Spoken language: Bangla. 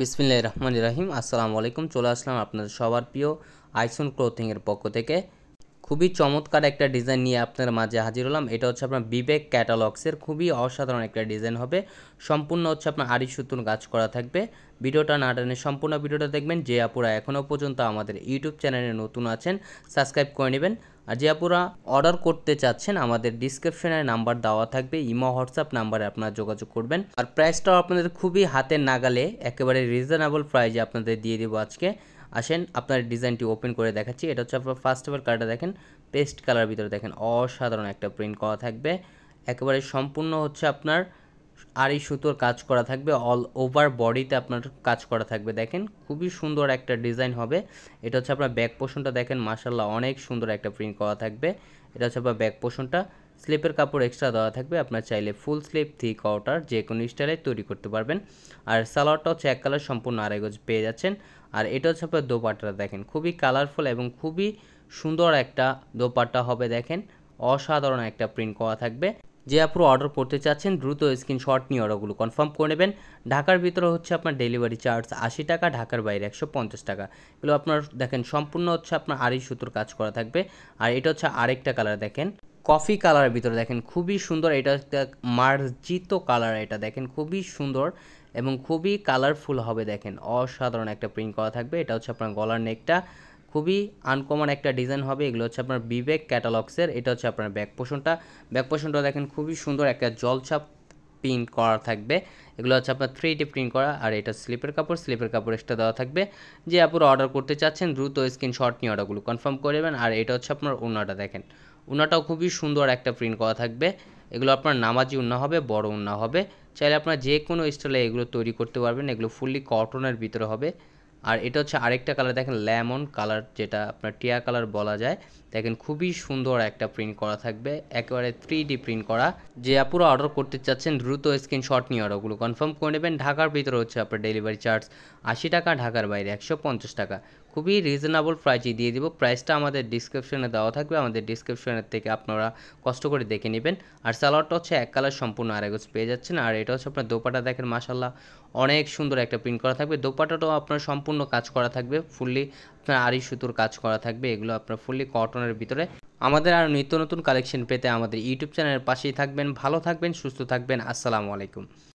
বিসমিল্লাহির রহমানির রহিম। আসসালামু আলাইকুম। চলে আসলাম আপনাদের সবার প্রিয় আইসন ক্লোথিংয়ের পক্ষ থেকে খুবই চমৎকার একটা ডিজাইন নিয়ে আপনাদের মাঝে হাজির হলাম। এটা হচ্ছে আপনার বিবেক ক্যাটালগসের খুবই অসাধারণ একটা ডিজাইন হবে। সম্পূর্ণ হচ্ছে আপনার আড়ি সুতোর কাজ করা থাকবে। ভিডিওটা না টেনে সম্পূর্ণ ভিডিওটা দেখবেন। যে আপুরা এখনও পর্যন্ত আমাদের ইউটিউব চ্যানেলে নতুন আছেন সাবস্ক্রাইব করে নেবেন। আর যে আপুরা অর্ডার করতে চাচ্ছেন আমাদের ডিসক্রিপশনে নাম্বার দেওয়া থাকবে, ইমো হোয়াটসঅ্যাপ নাম্বারে আপনারা যোগাযোগ করবেন। আর প্রাইসটাও আপনাদের খুবই হাতের নাগালে একেবারে রিজনেবল প্রাইসে আপনাদের দিয়ে দেবো আজকে। আসেন আপনার ডিজাইনটি ওপেন করে দেখাচ্ছি। এটা হচ্ছে আপনার ফার্স্ট অফ অল কালারটা দেখেন, পেস্ট কালার ভিতরে দেখেন অসাধারণ একটা প্রিন্ট করা থাকবে। একেবারে সম্পূর্ণ হচ্ছে আপনার আড়ি সুতোর কাজ করা থাকবে, অল ওভার বডিতে আপনার কাজ করা থাকবে। দেখেন খুবই সুন্দর একটা ডিজাইন হবে। এটা হচ্ছে আপনার ব্যাক পোর্শনটা দেখেন, মাশাআল্লাহ অনেক সুন্দর একটা প্রিন্ট করা থাকবে। এটা হচ্ছে আপনার ব্যাক পোর্শনটা। স্লিপের কাপড় এক্সট্রা দেওয়া থাকবে, আপনার চাইলে ফুল স্লিপ থ্রি কোয়ার্টার যে কোনো স্টাইলে তৈরি করতে পারবেন। আর সালোয়ারটা হচ্ছে এক কালার সম্পূর্ণ আড়াই গজ পেয়ে যাচ্ছেন। আর এটা হচ্ছে আপনার দোপাট্টাটা দেখেন খুবই কালারফুল এবং খুবই সুন্দর একটা দোপাট্টা হবে। দেখেন অসাধারণ একটা প্রিন্ট করা থাকবে। যে আপনি অর্ডার করতে চাচ্ছেন দ্রুত স্ক্রিনশট নিয়ে অর্ডারগুলো কনফার্ম করে নেবেন। ঢাকার ভিতরে হচ্ছে আপনার ডেলিভারি চার্জ 80 টাকা, ঢাকার বাইরে 150 টাকা। এগুলো আপনার দেখেন সম্পূর্ণ হচ্ছে আপনার আড়ি সুতোর কাজ করা থাকবে। আর এটা হচ্ছে আরেকটা কালার দেখেন কফি কালারের ভিতরে দেখেন খুবই সুন্দর। এটা একটা মার্জিত কালার, এটা দেখেন খুবই সুন্দর এবং খুবই কালারফুল হবে। দেখেন অসাধারণ একটা প্রিন্ট করা থাকবে। এটা হচ্ছে আপনার গলার নেকটা, খুবই আনকমন একটা ডিজাইন হবে। এগুলো হচ্ছে আপনার বিবেক ক্যাটালগসের। এটা হচ্ছে আপনার ব্যাক পোর্শনটা। ব্যাক পোর্শনটা দেখেন খুবই সুন্দর একটা জলছাপ প্রিন্ট করা থাকবে। এগুলো হচ্ছে আপনার 3D প্রিন্ট করা। আর এটা স্লিপের কাপড়, স্লিপের কাপড় এক্সট্রা দেওয়া থাকবে। যে আপুরা অর্ডার করতে চাচ্ছেন দ্রুত স্ক্রিনশট নিয়ে অর্ডারগুলো কনফার্ম করে নেবেন। আর এটা হচ্ছে আপনার ওড়নাটা দেখেন, ওড়নাটাও খুবই সুন্দর একটা প্রিন্ট করা থাকবে। এগুলো আপনার নামাজি ওড়না হবে, বড় ওড়না হবে। চাইলে আপনার যে কোনো স্টাইলে এগুলো তৈরি করতে পারবেন। এগুলো ফুললি কটনের ভিতরে হবে। আর এটা হচ্ছে আরেকটা কালার দেখেন লেমন কালার, যেটা আপনার টিয়া কালার বলা যায়। দেখেন খুবই সুন্দর একটা প্রিন্ট করা থাকবে, একেবারে 3D প্রিন্ট করা। যে আপুরা অর্ডার করতে চাচ্ছেন দ্রুত স্ক্রিনশট নিয়ে অর্ডারগুলো কনফার্ম করে নেবেন। ঢাকার ভিতরে হচ্ছে আপনার ডেলিভারি চার্জ 80 টাকা, ঢাকার বাইরে 150 টাকা। খুবই রিজনেবল প্রাইসে দিয়ে দিব। প্রাইসটা আমাদের ডিসক্রিপশনে দেওয়া থাকবে, আমাদের ডিসক্রিপশনের থেকে আপনারা কষ্ট করে দেখে নেবেন। আর সালোয়ারটা হচ্ছে এক কালার সম্পূর্ণ আড়াই গজ পেয়ে যাচ্ছেন। আর এটা হচ্ছে আপনার দোপাটা দেখেন মাশাআল্লাহ অনেক সুন্দর একটা প্রিন্ট করা থাকবে। দোপাটাটাও আপনার সম্পূর্ণ কাজ করা থাকবে, ফুললি আপনার আড়ি সুতোর কাজ করা থাকবে। এগুলো আপনার ফুললি কটনের ভিতরে। আমাদের আর নিত্য নতুন কালেকশন পেতে আমাদের ইউটিউব চ্যানেলের পাশেই থাকবেন। ভালো থাকবেন, সুস্থ থাকবেন। আসসালামু আলাইকুম।